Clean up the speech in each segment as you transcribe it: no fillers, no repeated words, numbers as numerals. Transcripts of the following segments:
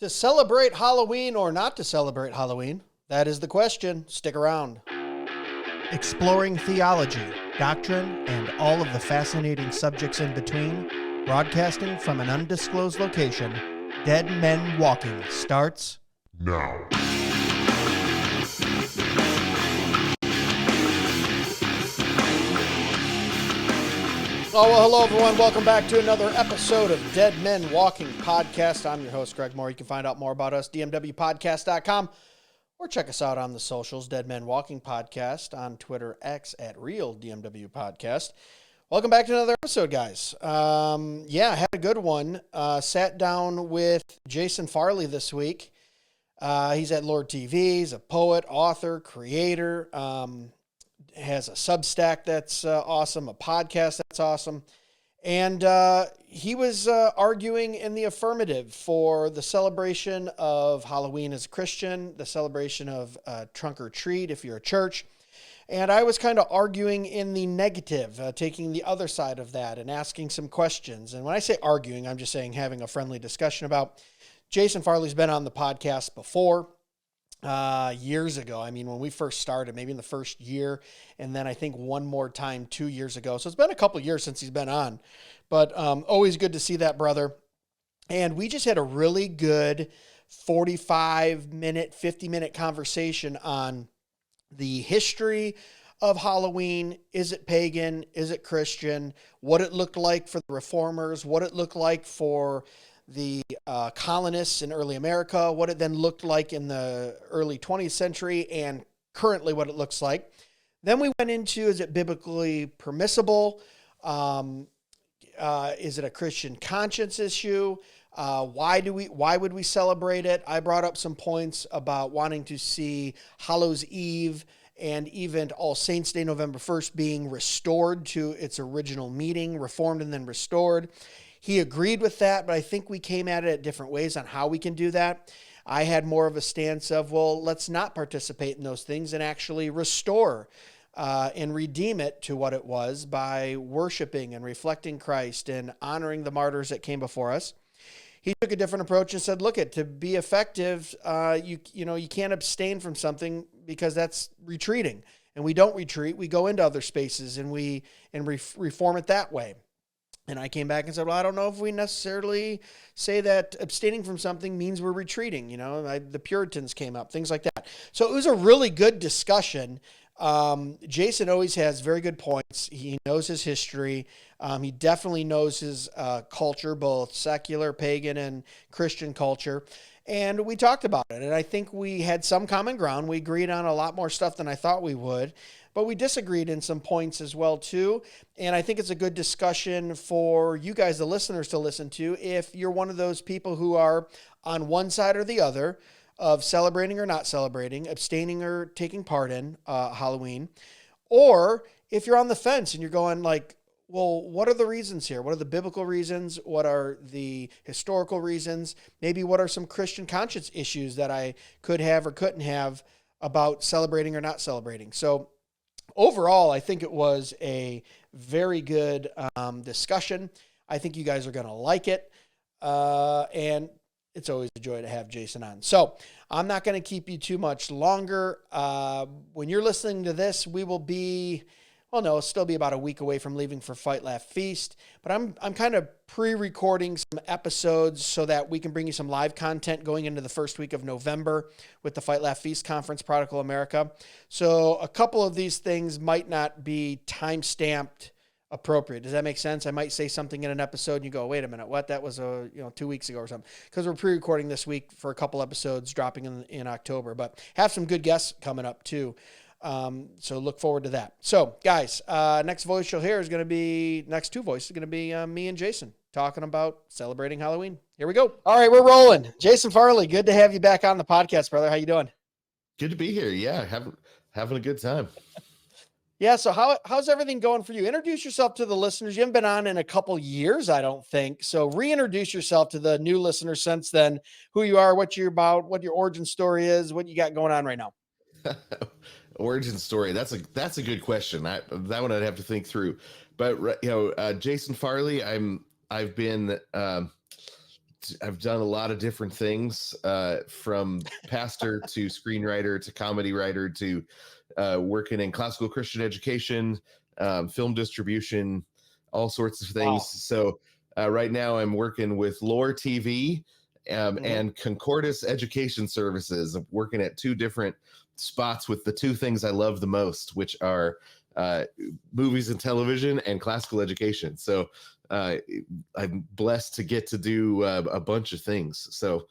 To celebrate Halloween or not to celebrate Halloween? That is the question. Stick around. Exploring theology, doctrine, and all of the fascinating subjects in between, broadcasting from an undisclosed location, Dead Men Walking starts now. Oh, well, hello, everyone. Welcome back to another episode of Dead Men Walking Podcast. I'm your host, Greg Moore. You can find out more about us, dmwpodcast.com, or check us out on the socials, Dead Men Walking Podcast, on Twitter, X, at Real DMW Podcast. Welcome back to another episode, guys. I had a good one. Sat down with Jason Farley this week. He's at Lord TV. He's a poet, author, creator, has a substack that's awesome, a podcast that's awesome. And he was arguing in the affirmative for the celebration of Halloween as a Christian, the celebration of trunk or treat if you're a church. And I was kind of arguing in the negative, taking the other side of that and asking some questions. And when I say arguing, I'm just saying having a friendly discussion about. Jason Farley's been on the podcast before. Years ago. I mean, when we first started, maybe in the first year, and then I think one more time 2 years ago. So it's been a couple of years since he's been on, but always good to see that brother. And we just had a really good 45-minute, 50-minute conversation on the history of Halloween. Is it pagan? Is it Christian? What it looked like for the reformers, what it looked like for the colonists in early America, what it then looked like in the early 20th century, and currently what it looks like. Then we went into, is it biblically permissible? Is it a Christian conscience issue? Why would we celebrate it? I brought up some points about wanting to see Hallows Eve and even All Saints Day, November 1st, being restored to its original meaning, reformed and then restored. He agreed with that, but I think we came at it at different ways on how we can do that. I had more of a stance of, well, let's not participate in those things and actually restore and redeem it to what it was by worshiping and reflecting Christ and honoring the martyrs that came before us. He took a different approach and said, look, to be effective, you can't abstain from something because that's retreating. And we don't retreat. We go into other spaces and reform it that way. And I came back and said, well, I don't know if we necessarily say that abstaining from something means we're retreating. The Puritans came up, things like that. So it was a really good discussion. Jason always has very good points. He knows his history. He definitely knows his culture, both secular, pagan, and Christian culture. And we talked about it. And I think we had some common ground. We agreed on a lot more stuff than I thought we would. But we disagreed in some points as well, too. And I think it's a good discussion for you guys, the listeners, to listen to if you're one of those people who are on one side or the other of celebrating or not celebrating, abstaining or taking part in Halloween. Or if you're on the fence and you're going like, well, what are the reasons here? What are the biblical reasons? What are the historical reasons? Maybe what are some Christian conscience issues that I could have or couldn't have about celebrating or not celebrating? So overall, I think it was a very good discussion. I think you guys are going to like it. And it's always a joy to have Jason on. So I'm not going to keep you too much longer. When you're listening to this, we will be, it'll still be about a week away from leaving for Fight, Laugh, Feast. But I'm kind of pre-recording some episodes so that we can bring you some live content going into the first week of November with the Fight, Laugh, Feast Conference, Prodigal America. So a couple of these things might not be time-stamped appropriate. Does that make sense? I might say something in an episode and you go, wait a minute, what? That was 2 weeks ago or something. Because we're pre-recording this week for a couple episodes dropping in October. But have some good guests coming up too. So look forward to that. So guys, next voice you'll hear is going to be, next two voices are going to be me and Jason talking about celebrating Halloween. Here we go. All right, we're rolling. Jason Farley, good to have you back on the podcast, brother. How you doing? Good to be here. Yeah, having a good time. Yeah, so how's everything going for you? Introduce yourself to the listeners. You haven't been on in a couple years, I don't think. So reintroduce yourself to the new listeners since then, who you are, what you're about, what your origin story is, what you got going on right now. Origin story. That's a good question. That one I'd have to think through. But Jason Farley, I've been I've done a lot of different things, from pastor to screenwriter to comedy writer to working in classical Christian education, film distribution, all sorts of things. Wow. So right now I'm working with Lore TV, Hmm. and Concordus Education Services. I'm working at two different spots with the two things I love the most, which are movies and television and classical education. So uh, I'm blessed to get to do a bunch of things. So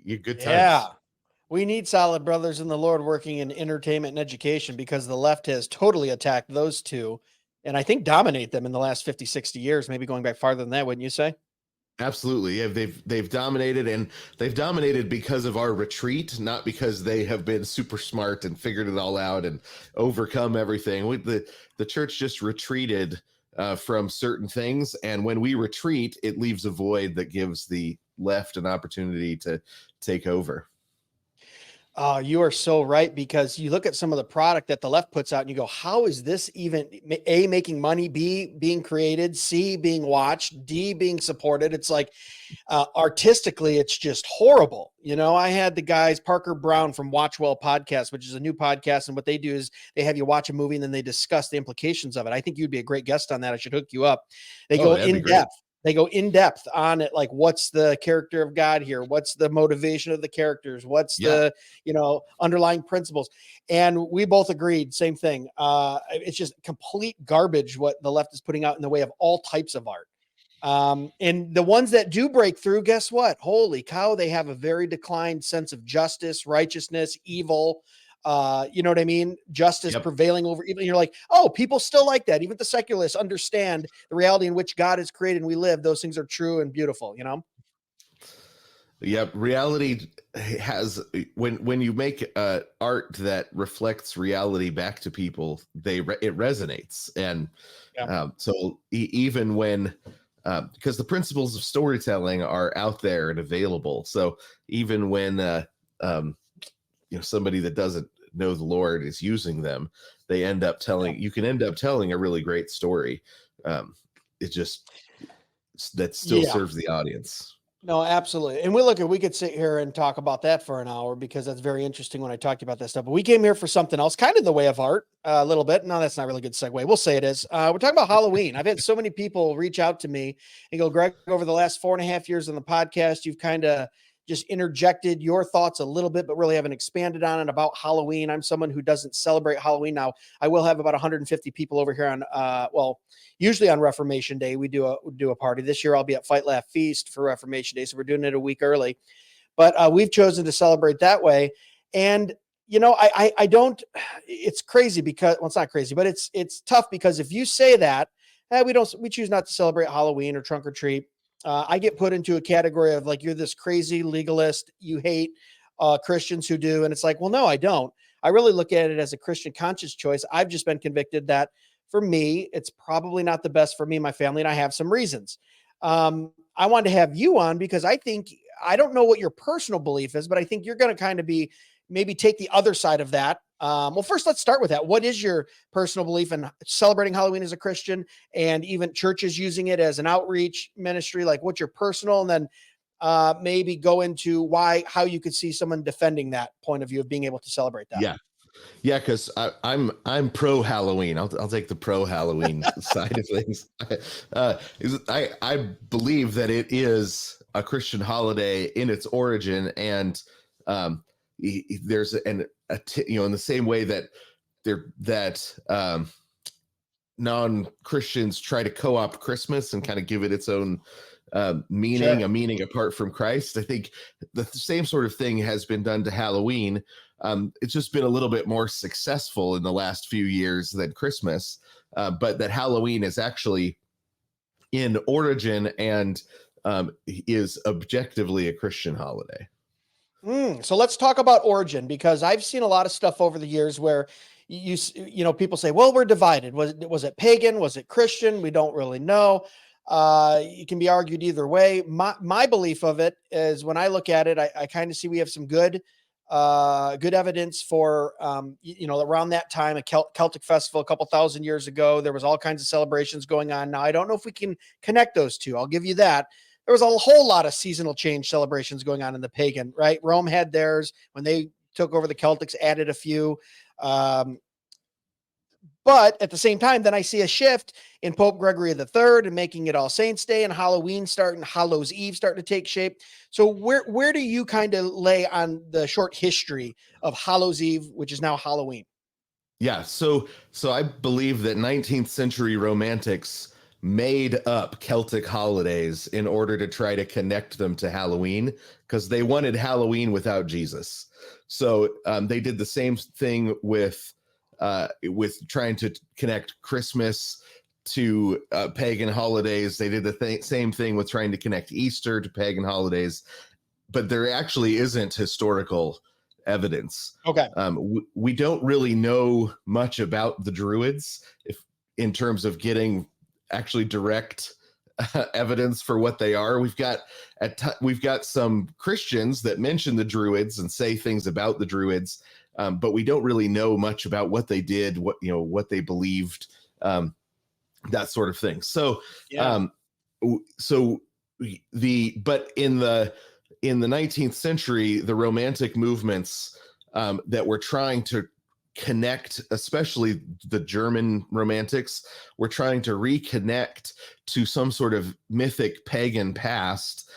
you good Yeah. times. We need solid brothers in the Lord working in entertainment and education because the left has totally attacked those two and I think dominate them in the last 50, 60 years, maybe going back farther than that, wouldn't you say? Absolutely. Yeah, they've dominated, and they've dominated because of our retreat, not because they have been super smart and figured it all out and overcome everything. The church just retreated from certain things, and when we retreat, it leaves a void that gives the left an opportunity to take over. You are so right because you look at some of the product that the left puts out and you go, how is this even A, making money, B, being created, C, being watched, D, being supported? It's like artistically, it's just horrible. You know, I had the guys, Parker Brown from Watchwell Podcast, which is a new podcast. And what they do is they have you watch a movie and then they discuss the implications of it. I think you'd be a great guest on that. I should hook you up. They Oh, go that'd be in great. depth. They go in depth on it. Like, what's the character of God here? What's the motivation of the characters? What's Yeah. the, underlying principles? And we both agreed, same thing. It's just complete garbage what the left is putting out in the way of all types of art. And the ones that do break through, guess what? Holy cow, they have a very declined sense of justice, righteousness, evil. You know what I mean? Justice Yep. prevailing over evil. And you're like, oh, people still like that. Even the secularists understand the reality in which God has created and we live. Those things are true and beautiful, you know? Yep, reality has, when you make art that reflects reality back to people, it resonates, and Yeah. so even when because the principles of storytelling are out there and available, so even when um, somebody that doesn't know the Lord is using them, they end up Yeah. telling you can end up telling a really great story. Um, it just that still Yeah. serves the audience. No, absolutely. And we could sit here and talk about that for an hour because that's very interesting when I talked about that stuff. But we came here for something else, kind of in the way of art, a little bit. No, that's not really a good segue. We'll say it is. We're talking about Halloween. I've had so many people reach out to me and go, Greg, over the last 4.5 years on the podcast, you've kind of just interjected your thoughts a little bit, but really haven't expanded on it about Halloween. I'm someone who doesn't celebrate Halloween. Now, I will have about 150 people over here on, usually on Reformation Day, we do a party. This year, I'll be at Fight Laugh Feast for Reformation Day, so we're doing it a week early. But we've chosen to celebrate that way, and I don't. It's crazy because it's not crazy, but it's tough because if you say that we choose not to celebrate Halloween or trunk or treat, I get put into a category of like you're this crazy legalist. You hate Christians who do, and it's like, well, no, I don't. I really look at it as a Christian conscious choice. I've just been convicted that for me, it's probably not the best for me and my family, and I have some reasons. I wanted to have you on because I don't know what your personal belief is, but I think you're going to kind of be maybe take the other side of that. Well, first, let's start with that. What is your personal belief in celebrating Halloween as a Christian and even churches using it as an outreach ministry? Like, what's your personal, and then maybe go into how you could see someone defending that point of view of being able to celebrate that. Yeah. Yeah, because I'm pro Halloween. I'll take the pro Halloween side of things. I believe that it is a Christian holiday in its origin, and there's in the same way that non-Christians try to co-opt Christmas and kind of give it its own meaning, Sure. a meaning apart from Christ. I think the same sort of thing has been done to Halloween. It's just been a little bit more successful in the last few years than Christmas, but that Halloween is actually in origin and is objectively a Christian holiday. So let's talk about origin because I've seen a lot of stuff over the years where people say, well, we're divided. Was it pagan? Was it Christian? We don't really know. It can be argued either way. My belief of it is when I look at it, I kind of see we have some good evidence for, around that time, a Celtic festival a couple thousand years ago, there was all kinds of celebrations going on. Now, I don't know if we can connect those two. I'll give you that. there was a whole lot of seasonal change celebrations going on in the pagan, right? Rome had theirs when they took over the Celtics, added a few. Um, but at the same time, then I see a shift in Pope Gregory III and making it All Saints Day and Halloween starting, Hallows Eve starting to take shape. So where do you kind of lay on the short history of Hallows Eve, which is now Halloween? Yeah, so I believe that 19th century romantics made up Celtic holidays in order to try to connect them to Halloween because they wanted Halloween without Jesus. So they did the same thing with trying to connect Christmas to pagan holidays. They did the same thing with trying to connect Easter to pagan holidays, but there actually isn't historical evidence. Okay. We don't really know much about the Druids if in terms of getting actually direct evidence for what they are. We've got some Christians that mention the Druids and say things about the Druids, but we don't really know much about what they did, what they believed, that sort of thing. So, Yeah. so but in the 19th century, the Romantic movements that were trying to connect, especially the German Romantics, were trying to reconnect to some sort of mythic pagan past.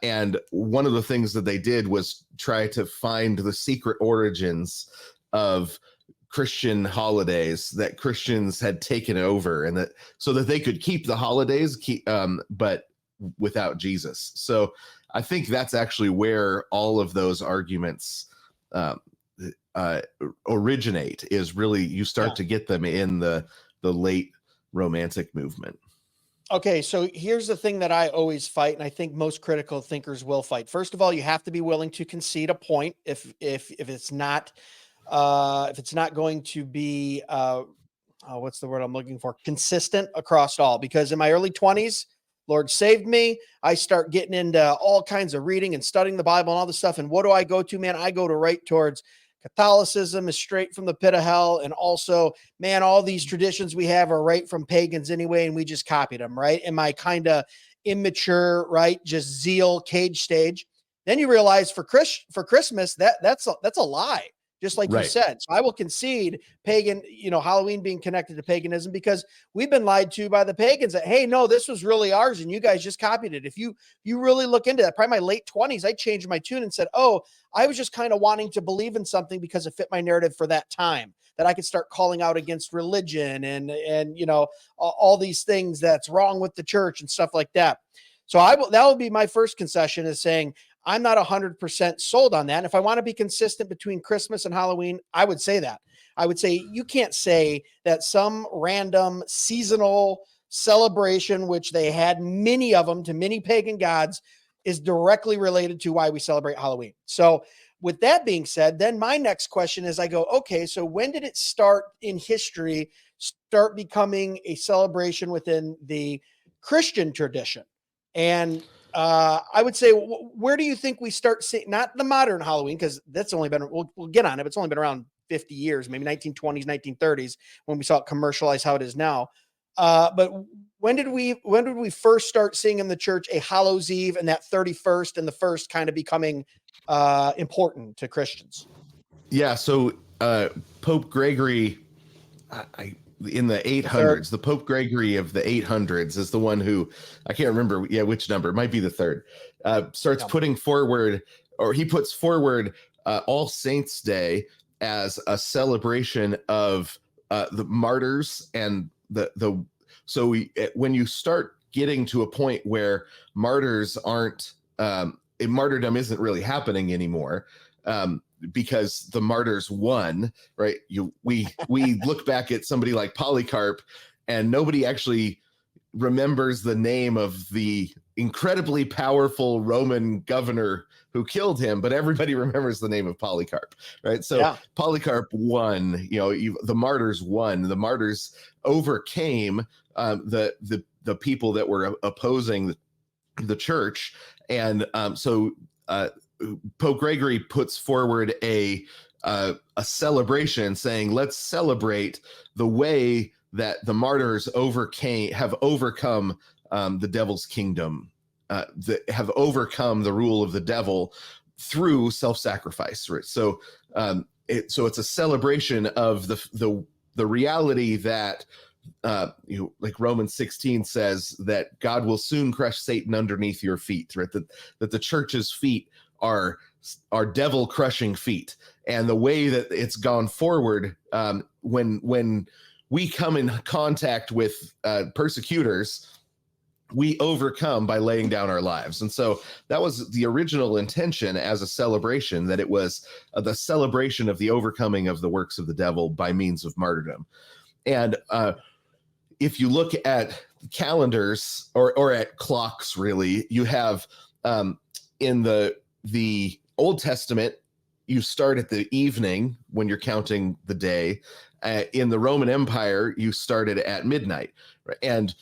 And one of the things that they did was try to find the secret origins of Christian holidays that Christians had taken over, and that so that they could keep the holidays, but without Jesus. So I think that's actually where all of those arguments originate. Is really you start to get them in the late Romantic movement. Okay, so here's the thing that I always fight, and I think most critical thinkers will fight. First of all, you have to be willing to concede a point if it's not going to be what's the word I'm looking for? Consistent across all. Because in my early 20s, Lord saved me. I start getting into all kinds of reading and studying the Bible and all this stuff. And what do I go to, man? I go to right towards Catholicism is straight from the pit of hell. And also, man, all these traditions we have are right from pagans anyway, and we just copied them, right? In my kind of immature, right, just zeal cage stage. Then you realize for Christmas, that's a lie, just like you said. So I will concede pagan, Halloween being connected to paganism because we've been lied to by the pagans that, hey, no, this was really ours and you guys just copied it. If you really look into that, probably my late 20s, I changed my tune and said, oh, I was just kind of wanting to believe in something because it fit my narrative for that time, that I could start calling out against religion and all these things that's wrong with the church and stuff like that. So that would be my first concession, is saying I'm not 100% sold on that. And if I want to be consistent between Christmas and Halloween, I would say that. I would say you can't say that some random seasonal celebration, which they had many of them to many pagan gods, is directly related to why we celebrate Halloween. So with that being said, then my next question is I go, okay, so when did it start in history, start becoming a celebration within the Christian tradition? And I would say, where do you think we start seeing, not the modern Halloween, because that's only been, we'll get on it, but it's only been around 50 years, maybe 1920s, 1930s, when we saw it commercialized how it is now. But when did we first start seeing in the church a Hallows Eve and that 31st and the first kind of becoming important to Christians? Yeah, so Pope Gregory, in the 800s, the Pope Gregory of the 800s is the one who, I can't remember which number, it might be the third, starts putting forward, or he puts forward All Saints Day as a celebration of the martyrs and when you start getting to a point where martyrs aren't, martyrdom isn't really happening anymore, because the martyrs won, right? We look back at somebody like Polycarp, and nobody actually remembers the name of the incredibly powerful Roman governor who killed him, but everybody remembers the name of Polycarp, right? So Polycarp won. The martyrs won. The martyrs overcame the people that were opposing the church, and Pope Gregory puts forward a celebration, saying, let's celebrate the way that the martyrs have overcome the devil's kingdom that have overcome the rule of the devil through self-sacrifice. Right? So it's a celebration of the reality that like Romans 16 says, that God will soon crush Satan underneath your feet, right? That the church's feet are devil crushing feet. And the way that it's gone forward, when we come in contact with persecutors, we overcome by laying down our lives. And so that was the original intention as a celebration, that it was the celebration of the overcoming of the works of the devil by means of martyrdom. And if you look at calendars or at clocks, really, you have in the Old Testament, you start at the evening when you're counting the day. In the Roman Empire, you started at midnight. Right? And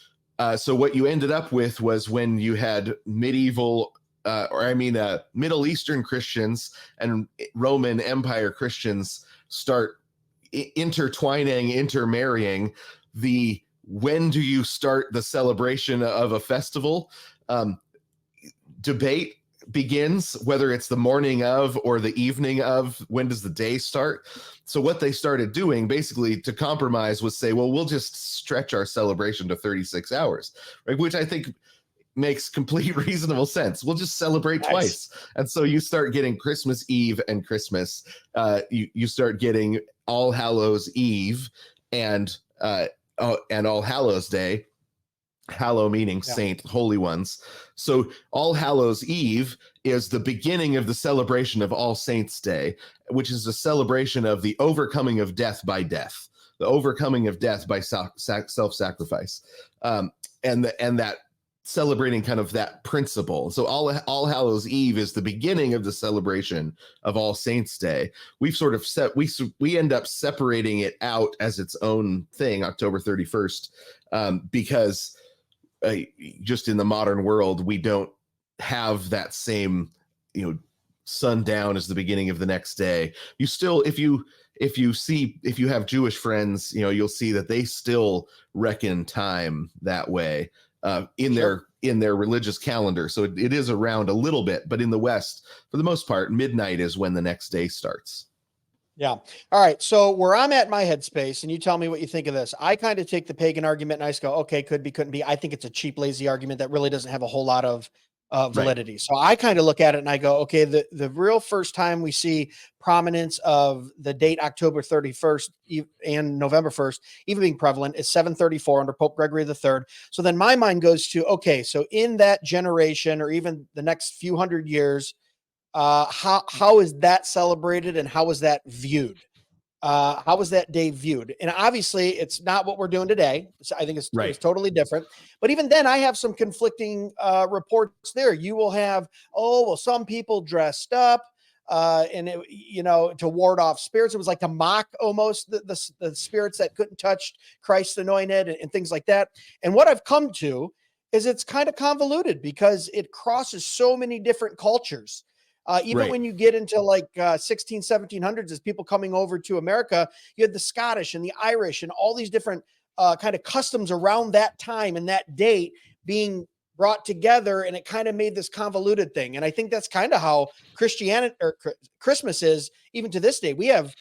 so what you ended up with was, when you had Middle Eastern Christians and Roman Empire Christians start intermarrying, when do you start the celebration of a festival? Debate begins, whether it's the morning of or the evening of. When does the day start? So what they started doing, basically to compromise, was say, well, we'll just stretch our celebration to 36 hours, right? Which I think makes complete reasonable sense. We'll just celebrate twice. And so you start getting Christmas Eve and Christmas. You start getting All Hallows Eve and All Hallows Day. Hallow meaning saint, holy ones. So All Hallows Eve is the beginning of the celebration of All Saints Day, which is a celebration of the overcoming of death by death, the overcoming of death by self-sacrifice, and that celebrating kind of that principle. So All Hallows Eve is the beginning of the celebration of All Saints Day. We've sort of we end up separating it out as its own thing, October 31st, because just in the modern world, we don't have that same, sundown as the beginning of the next day. You still, if you have Jewish friends, you'll see that they still reckon time that way in their religious calendar. So it is around a little bit, but in the West, for the most part, midnight is when the next day starts. Yeah. All right. So where I'm at in my headspace, and you tell me what you think of this, I kind of take the pagan argument and I just go, okay, could be, couldn't be. I think it's a cheap, lazy argument that really doesn't have a whole lot of validity. Right. So I kind of look at it and I go, okay, the real first time we see prominence of the date October 31st and November 1st even being prevalent is 734 under Pope Gregory III. So then my mind goes to, okay, so in that generation or even the next few hundred years, how is that celebrated and how is that viewed? How was that day viewed? And obviously it's not what we're doing today. So I think it's totally different, but even then I have some conflicting reports there. You will have, some people dressed up and to ward off spirits. It was like to mock almost the spirits that couldn't touch Christ's anointed and things like that. And what I've come to is it's kind of convoluted because it crosses so many different cultures. Even when you get into like 1700s, as people coming over to America, you had the Scottish and the Irish and all these different kind of customs around that time and that date being brought together. And it kind of made this convoluted thing. And I think that's kind of how Christianity or Christmas is even to this day. We have,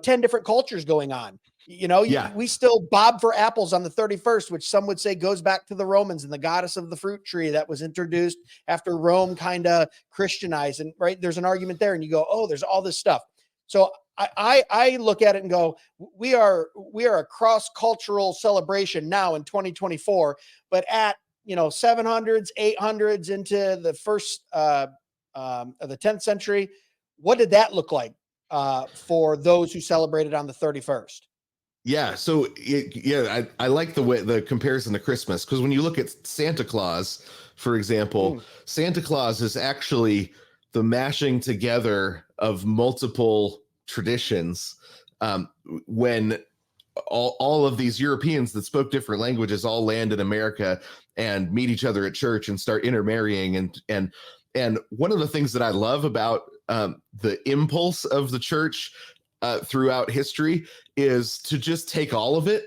10 different cultures going on. We still bob for apples on the 31st, which some would say goes back to the Romans and the goddess of the fruit tree that was introduced after Rome kind of Christianized. And there's an argument there. And you go, there's all this stuff. So I look at it and go, we are a cross-cultural celebration now in 2024, but at 700s, 800s into the first of the 10th century, what did that look like for those who celebrated on the 31st? Yeah. So I like the comparison to Christmas, because when you look at Santa Claus, for example, Santa Claus is actually the mashing together of multiple traditions. When all of these Europeans that spoke different languages all land in America and meet each other at church and start intermarrying. And one of the things that I love about the impulse of the church throughout history is to just take all of it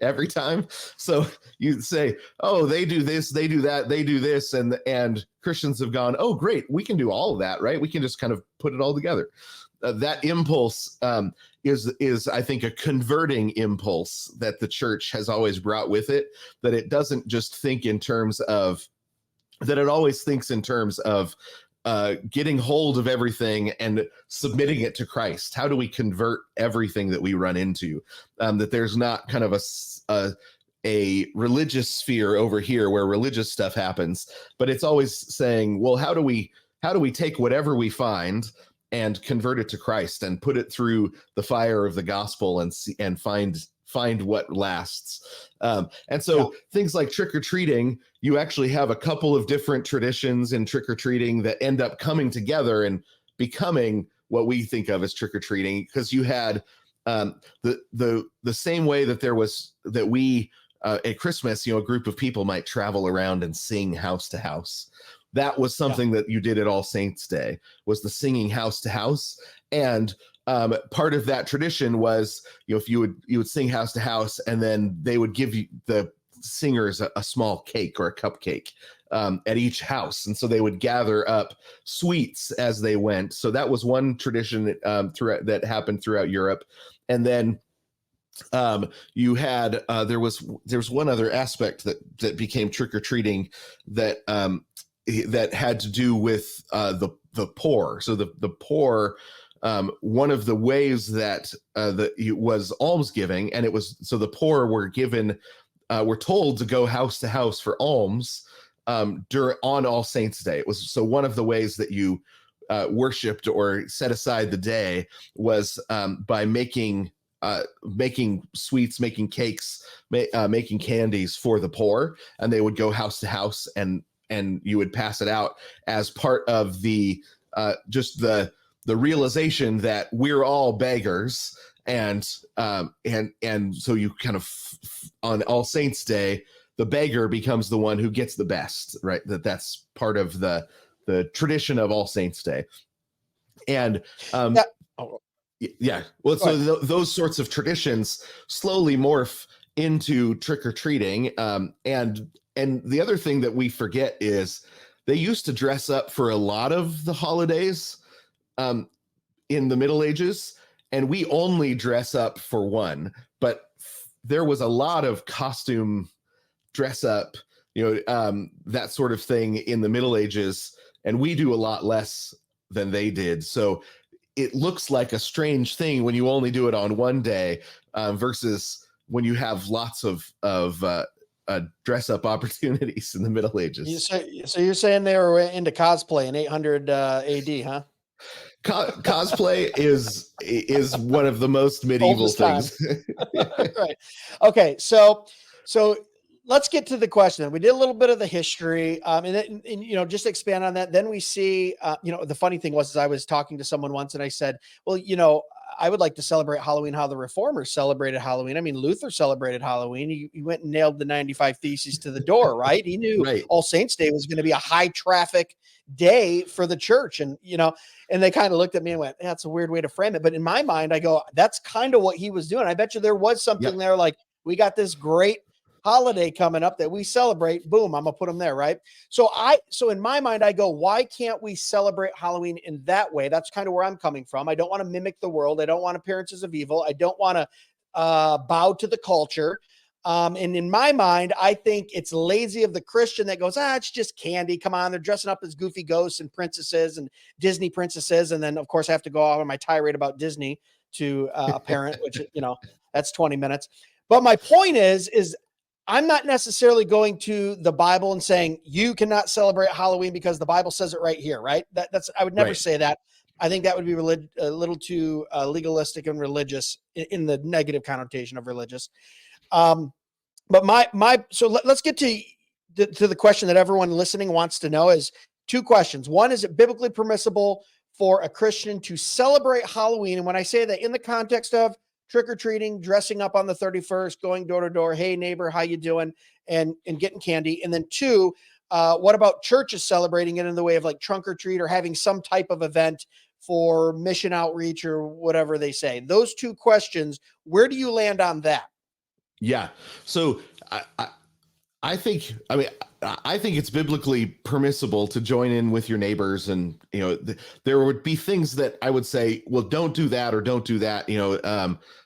every time. So you say, oh, they do this, they do that, they do this, and Christians have gone, oh, great, we can do all of that, right? We can just kind of put it all together. That impulse is I think a converting impulse that the church has always brought with it. That it doesn't just think in terms of that; it always thinks in terms of getting hold of everything and submitting it to Christ. How do we convert everything that we run into? That there's not kind of a religious sphere over here where religious stuff happens, but it's always saying, well, how do we take whatever we find and convert it to Christ and put it through the fire of the gospel and find what lasts. And so things like trick-or-treating, you actually have a couple of different traditions in trick-or-treating that end up coming together and becoming what we think of as trick-or-treating, because you had the same way that we at Christmas, a group of people might travel around and sing house to house. That was something that you did at All Saints Day, was the singing house to house. And part of that tradition was, if you would sing house to house, and then they would give you the singers a small cake or a cupcake at each house, and so they would gather up sweets as they went. So that was one tradition that happened throughout Europe. And then you had there's one other aspect that became trick-or-treating that had to do with the poor. So the poor, one of the ways that it was almsgiving, and it was so the poor were told to go house to house for alms on All Saints Day. It was so one of the ways that you worshipped or set aside the day was by making sweets, making cakes, making candies for the poor, and they would go house to house and you would pass it out as part of the just the realization that we're all beggars, and so you kind of on All Saints Day, the beggar becomes the one who gets the best, right? That's part of the tradition of All Saints Day, and yeah. Well, so those sorts of traditions slowly morph into trick-or-treating, and the other thing that we forget is they used to dress up for a lot of the holidays in the Middle Ages, and we only dress up for one. But there was a lot of costume dress up, that sort of thing in the Middle Ages, and we do a lot less than they did. So it looks like a strange thing when you only do it on one day versus when you have lots of dress up opportunities in the Middle Ages. So you're saying they were into cosplay in 800 AD, huh? Cosplay is one of the most medieval things. Right. Okay. So let's get to the question. We did a little bit of the history, and just expand on that. Then we see, the funny thing was, I was talking to someone once, and I said, well, I would like to celebrate Halloween how the Reformers celebrated Halloween. I mean, Luther celebrated Halloween. He went and nailed the 95 Theses to the door, right? He knew All Saints Day was going to be a high traffic day for the church. And, and they kind of looked at me and went, that's a weird way to frame it. But in my mind, I go, that's kind of what he was doing. I bet you there was something there, like, we got this great holiday coming up that we celebrate. Boom, I'm gonna put them there, right? So in my mind, I go, why can't we celebrate Halloween in that way? That's kind of where I'm coming from. I don't want to mimic the world. I don't want appearances of evil. I don't want to bow to the culture. And in my mind, I think it's lazy of the Christian that goes, it's just candy. Come on, they're dressing up as goofy ghosts and princesses and Disney princesses. And then, of course, I have to go out on my tirade about Disney to a parent, which, that's 20 minutes. But my point is I'm not necessarily going to the Bible and saying you cannot celebrate Halloween because the Bible says it right here, right? I would never say that. I think that would be a little too legalistic and religious in the negative connotation of religious. But let's get to the question that everyone listening wants to know is two questions. One, is it biblically permissible for a Christian to celebrate Halloween? And when I say that in the context of trick-or-treating, dressing up on the 31st, going door to door, hey neighbor, how you doing? And getting candy. And then two, what about churches celebrating it in the way of like trunk or treat or having some type of event for mission outreach or whatever they say? Those two questions, where do you land on that? Yeah. So I think, I mean, I think it's biblically permissible to join in with your neighbors, and there would be things that I would say, well, don't do that or don't do that.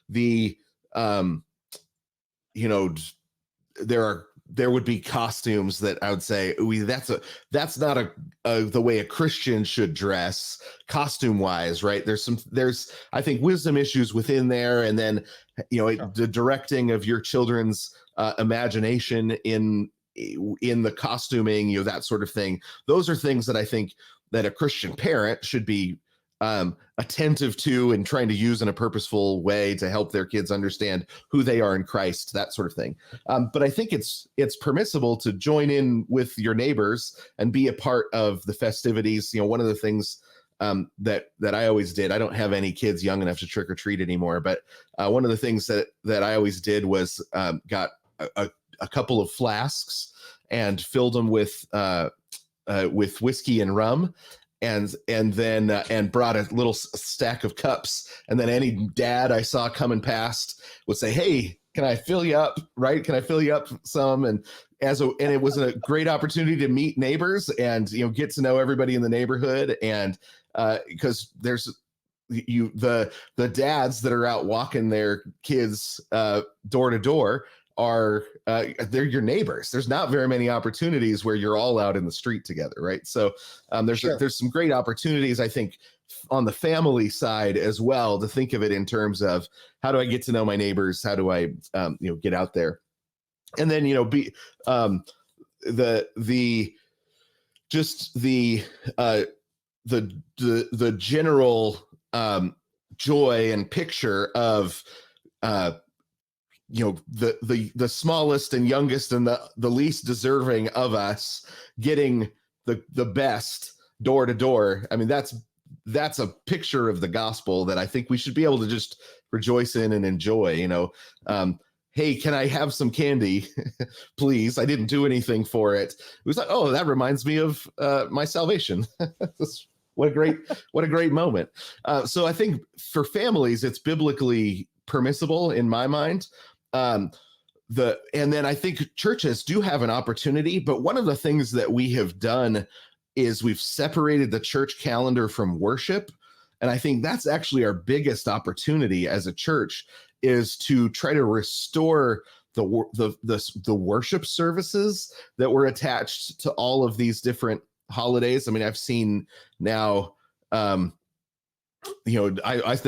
The you know, there would be costumes that I would say, that's not the way a Christian should dress costume wise, right? There's I think wisdom issues within there, and then the directing of your children's imagination in the costuming, that sort of thing. Those are things that I think that a Christian parent should be attentive to and trying to use in a purposeful way to help their kids understand who they are in Christ, that sort of thing. But I think it's permissible to join in with your neighbors and be a part of the festivities. One of the things that I always did, I don't have any kids young enough to trick or treat anymore, but one of the things that I always did was got a couple of flasks and filled them with whiskey and rum, and then brought a little stack of cups, and then any dad I saw coming past would say, "Hey, can I fill you up? Right? Can I fill you up some?" And it was a great opportunity to meet neighbors and get to know everybody in the neighborhood, and because there's the dads that are out walking their kids door to door are they're your neighbors. There's not very many opportunities where you're all out in the street together, right? So there's some great opportunities, I think, on the family side as well, to think of it in terms of, how do I get to know my neighbors? How do I get out there? And then be the general joy and picture of the smallest and youngest and the least deserving of us getting the best door to door. I mean, that's a picture of the gospel that I think we should be able to just rejoice in and enjoy. Hey, can I have some candy, please? I didn't do anything for it. It was like, oh, that reminds me of my salvation. What a great moment. So I think for families, it's biblically permissible in my mind. And then I think churches do have an opportunity, but one of the things that we have done is we've separated the church calendar from worship. And I think that's actually our biggest opportunity as a church, is to try to restore the worship services that were attached to all of these different holidays. I mean, I've seen now, there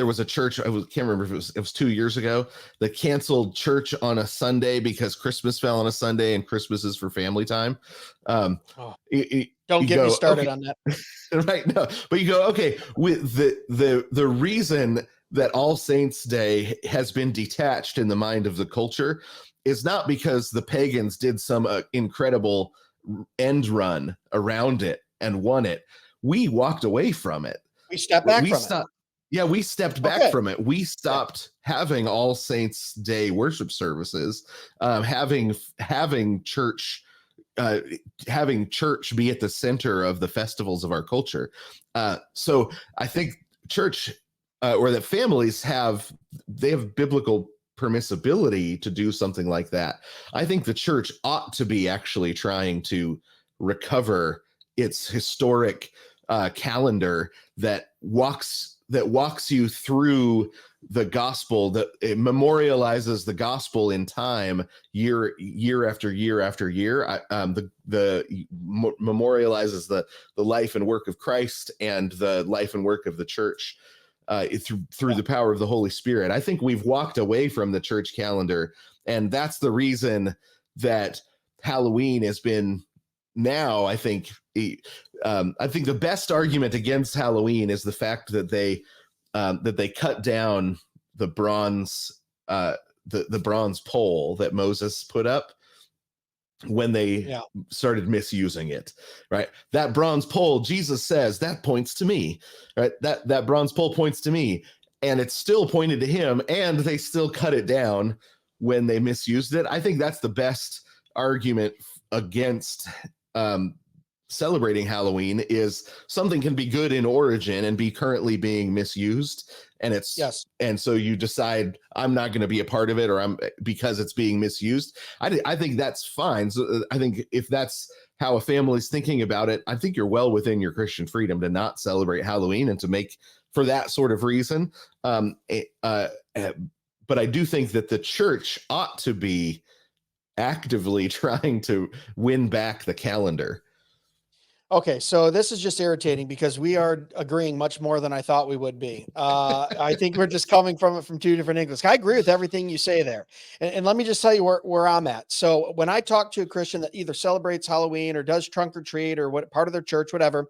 was a church, can't remember if it was 2 years ago, that canceled church on a Sunday because Christmas fell on a Sunday and Christmas is for family time. Don't get me started on that. Right. No, but you go, okay, with the reason that All Saints Day has been detached in the mind of the culture is not because the pagans did some incredible end run around it and won it. We walked away from it. We stepped back from it. Yeah, we stepped back from it. We stopped having All Saints Day worship services, having church be at the center of the festivals of our culture. So I think church or that families have biblical permissibility to do something like that. I think the church ought to be actually trying to recover its historic calendar that walks you through the gospel, that it memorializes the gospel in time, year after year after year. Memorializes the life and work of Christ and the life and work of the church through the power of the Holy Spirit. I think we've walked away from the church calendar, and that's the reason that Halloween has been now, I think the best argument against Halloween is the fact that they cut down the bronze pole that Moses put up when they started misusing it, right? That bronze pole, Jesus says, that points to me, right? That bronze pole points to me, and it's still pointed to him, and they still cut it down when they misused it. I think that's the best argument against celebrating Halloween is something can be good in origin and be currently being misused. Yes. And so you decide I'm not going to be a part of it, or because it's being misused. I think that's fine. So I think if that's how a family's thinking about it, I think you're well within your Christian freedom to not celebrate Halloween and to make for that sort of reason. But I do think that the church ought to be actively trying to win back the calendar. Okay, so this is just irritating because we are agreeing much more than I thought we would be. I think we're just coming from it from two different angles. I agree with everything you say there. And let me just tell you where I'm at. So when I talk to a Christian that either celebrates Halloween or does trunk or treat or what part of their church, whatever,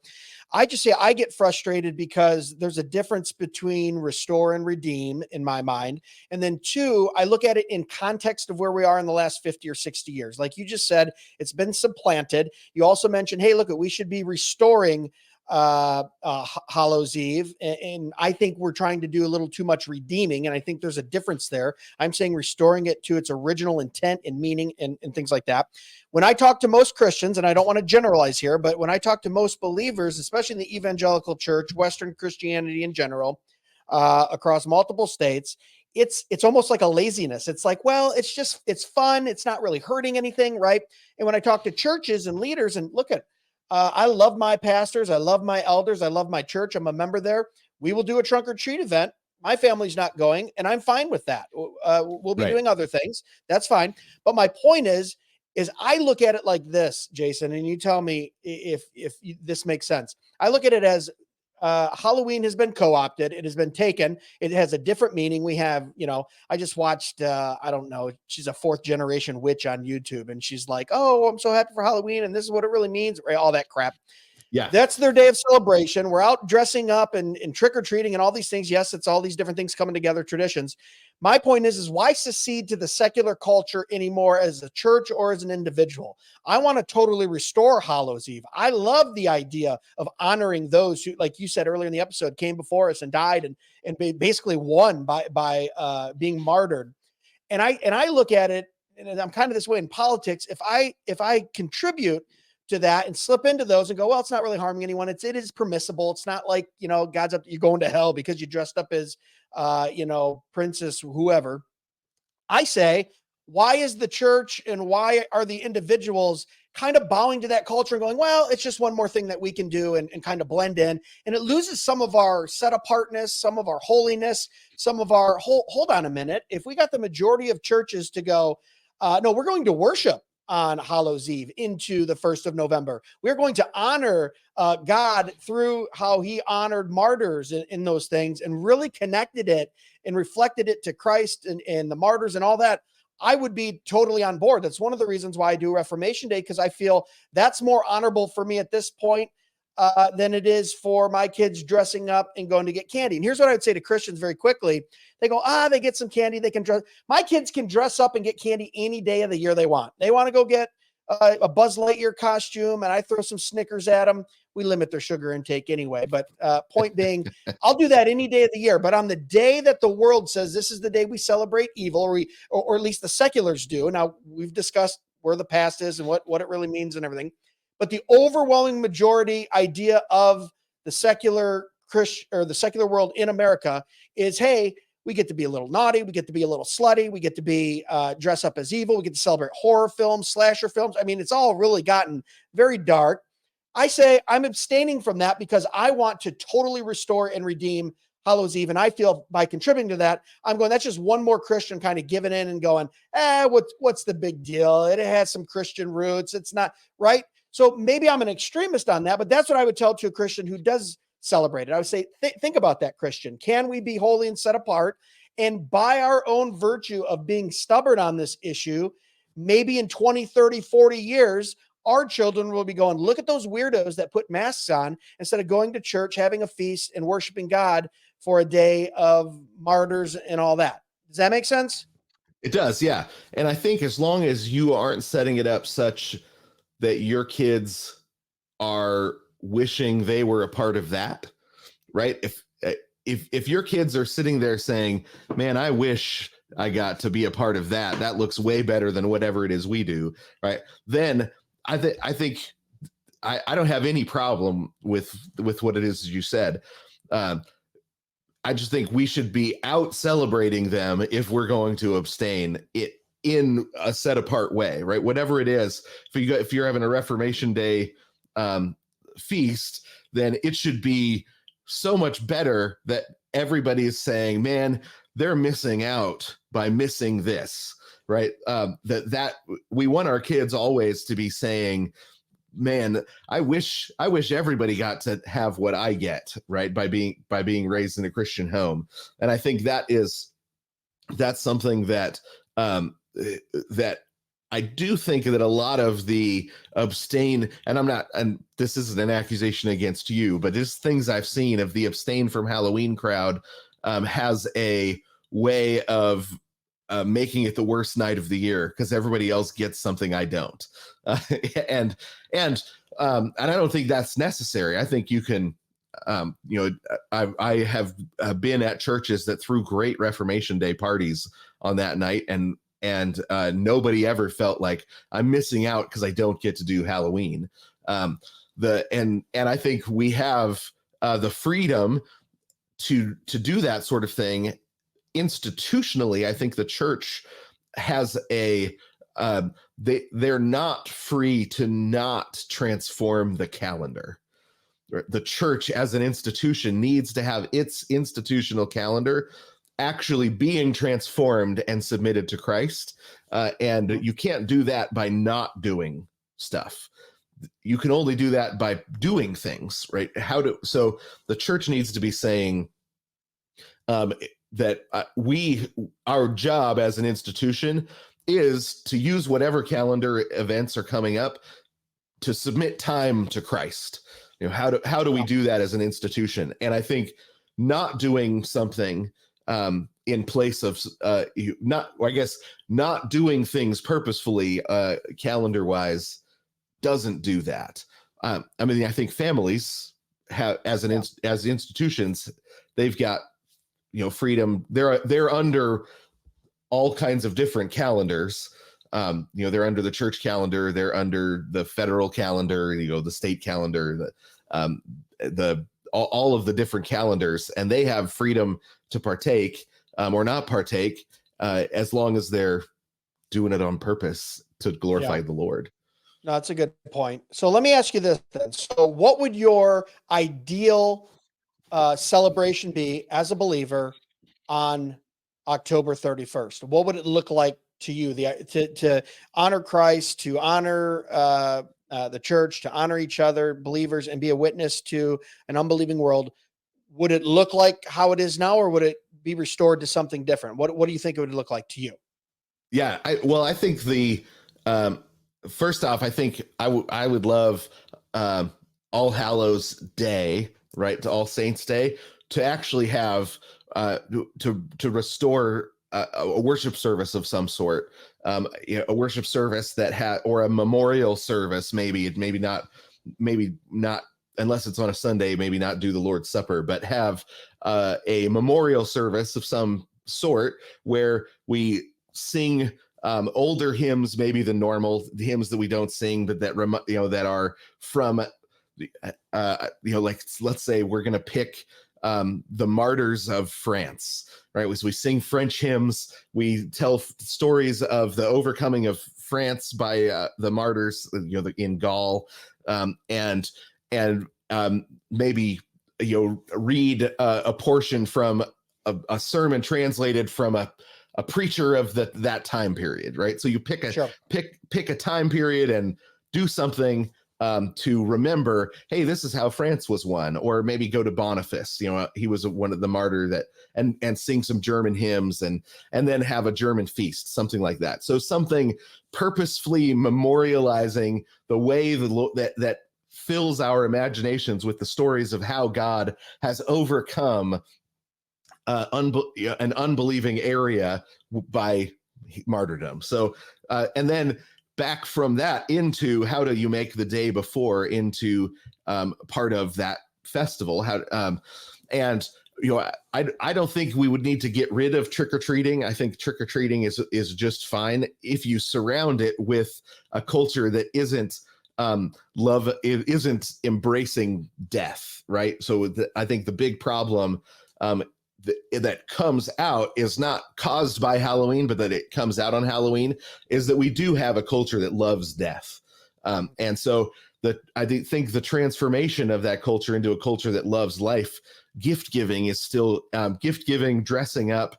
I just say I get frustrated because there's a difference between restore and redeem in my mind. And then two, I look at it in context of where we are in the last 50 or 60 years. Like you just said, it's been supplanted. You also mentioned, hey, look, we should be restoring Hallows Eve. And I think we're trying to do a little too much redeeming. And I think there's a difference there. I'm saying restoring it to its original intent and meaning and things like that. When I talk to most Christians, and I don't want to generalize here, but when I talk to most believers, especially in the evangelical church, Western Christianity in general, across multiple states, it's almost like a laziness. It's like, well, it's fun. It's not really hurting anything, right? And when I talk to churches and leaders, and look at, I love my pastors, I love my elders, I love my church. I'm a member there. We will do a trunk or treat event. My family's not going, and I'm fine with that. We'll be doing other things. That's fine. But my point is I look at it like this, Jason, and you tell me if this makes sense. I look at it as Halloween has been co-opted. It has been taken. It has a different meaning. We have, I just watched, I don't know, she's a 4th generation witch on YouTube, and she's like, oh, I'm so happy for Halloween, and this is what it really means, right? All that crap. Yeah. That's their day of celebration. We're out dressing up and trick-or-treating and all these things. Yes, it's all these different things coming together, traditions. My point is why secede to the secular culture anymore as a church or as an individual? I want to totally restore Hallows Eve. I love the idea of honoring those who, like you said earlier in the episode, came before us and died and basically won by being martyred. And I look at it, and I'm kind of this way in politics. If I contribute to that and slip into those and go, well, it's not really harming anyone. It is permissible. It's not like, God's up, you're going to hell because you dressed up as, princess, whoever. I say, why is the church and why are the individuals kind of bowing to that culture and going, well, it's just one more thing that we can do and kind of blend in. And it loses some of our set apartness, some of our holiness, some of our hold on a minute. If we got the majority of churches to go, no, we're going to worship on Hallows Eve into the 1st of November. We're going to honor God through how he honored martyrs in those things and really connected it and reflected it to Christ and the martyrs and all that. I would be totally on board. That's one of the reasons why I do Reformation Day, because I feel that's more honorable for me at this point than it is for my kids dressing up and going to get candy. And here's what I would say to Christians very quickly. They go, they get some candy. They can dress. My kids can dress up and get candy any day of the year they want. They want to go get a Buzz Lightyear costume, and I throw some Snickers at them. We limit their sugar intake anyway. But point being, I'll do that any day of the year. But on the day that the world says this is the day we celebrate evil, or at least the seculars do. Now, we've discussed where the past is and what it really means and everything. But the overwhelming majority idea of the secular Christian or the secular world in America is, hey, we get to be a little naughty. We get to be a little slutty. We get to be dress up as evil. We get to celebrate horror films, slasher films. I mean, it's all really gotten very dark. I say I'm abstaining from that because I want to totally restore and redeem Hallows Eve. And I feel by contributing to that, I'm going, that's just one more Christian kind of giving in and going, what's the big deal? It has some Christian roots. It's not right. So maybe I'm an extremist on that, but that's what I would tell to a Christian who does celebrate it. I would say, think about that, Christian. Can we be holy and set apart? And by our own virtue of being stubborn on this issue, maybe in 20, 30, 40 years, our children will be going, look at those weirdos that put masks on instead of going to church, having a feast and worshiping God for a day of martyrs and all that. Does that make sense? It does. Yeah. And I think as long as you aren't setting it up such that your kids are wishing they were a part of that, right? If your kids are sitting there saying, man, I wish I got to be a part of that looks way better than whatever it is we do, right? Then I think I don't have any problem with what it is you said. Um, I just think we should be out celebrating them if we're going to abstain it in a set apart way, right? Whatever it is, if you're having a Reformation Day feast, then it should be so much better that everybody is saying, man, they're missing out by missing this, right? That we want our kids always to be saying, man, I wish everybody got to have what I get, right? By being raised in a Christian home. And I think that's something that that I do think that a lot of the abstain, and this isn't an accusation against you, but it's things I've seen of the abstain from Halloween crowd has a way of making it the worst night of the year because everybody else gets something I don't, and I don't think that's necessary. I think you can, I have been at churches that threw great Reformation Day parties on that night, and nobody ever felt like I'm missing out because I don't get to do Halloween. And I think we have the freedom to do that sort of thing institutionally. I think the church has they're not free to not transform the calendar. The church as an institution needs to have its institutional calendar actually being transformed and submitted to Christ. And you can't do that by not doing stuff. You can only do that by doing things, right? So the church needs to be saying that our job as an institution is to use whatever calendar events are coming up to submit time to Christ. How do we do that as an institution? And I think not doing something in place of not doing things purposefully calendar wise doesn't do that. I think families have as institutions, they've got freedom. They're under all kinds of different calendars. They're under the church calendar, they're under the federal calendar, the state calendar, all of the different calendars, and they have freedom to partake or not partake as long as they're doing it on purpose to glorify the Lord. No, that's a good point. So let me ask you this then. So what would your ideal celebration be as a believer on October 31st? What would it look like to you? To honor Christ, to honor the church, to honor each other, believers, and be a witness to an unbelieving world. Would it look like how it is now, or would it be restored to something different? What do you think it would look like to you? Yeah, I think first off, I think I would love All Hallows Day, right, to All Saints Day, to actually have to restore a worship service of some sort, a worship service that or a memorial service, maybe not unless it's on a Sunday, maybe not do the Lord's Supper, but have a memorial service of some sort where we sing older hymns, maybe the normal hymns that we don't sing, but that are from like, let's say we're going to pick the martyrs of France, right? As we sing French hymns, we tell stories of the overcoming of France by the martyrs, in Gaul, and maybe read a portion from a sermon translated from a preacher of that time period, right? So you pick a time period and do something to remember, hey, this is how France was won. Or maybe go to Boniface, he was one of the martyr and sing some German hymns and then have a German feast, something like that. So something purposefully memorializing the way that fills our imaginations with the stories of how God has overcome an unbelieving area by martyrdom. So, and then back from that into how do you make the day before into part of that festival? I don't think we would need to get rid of trick-or-treating. I think trick-or-treating is just fine if you surround it with a culture that isn't love isn't embracing death, right? So I think the big problem that comes out is not caused by Halloween, but that it comes out on Halloween, is that we do have a culture that loves death. And so I think the transformation of that culture into a culture that loves life, gift giving is still gift giving, dressing up,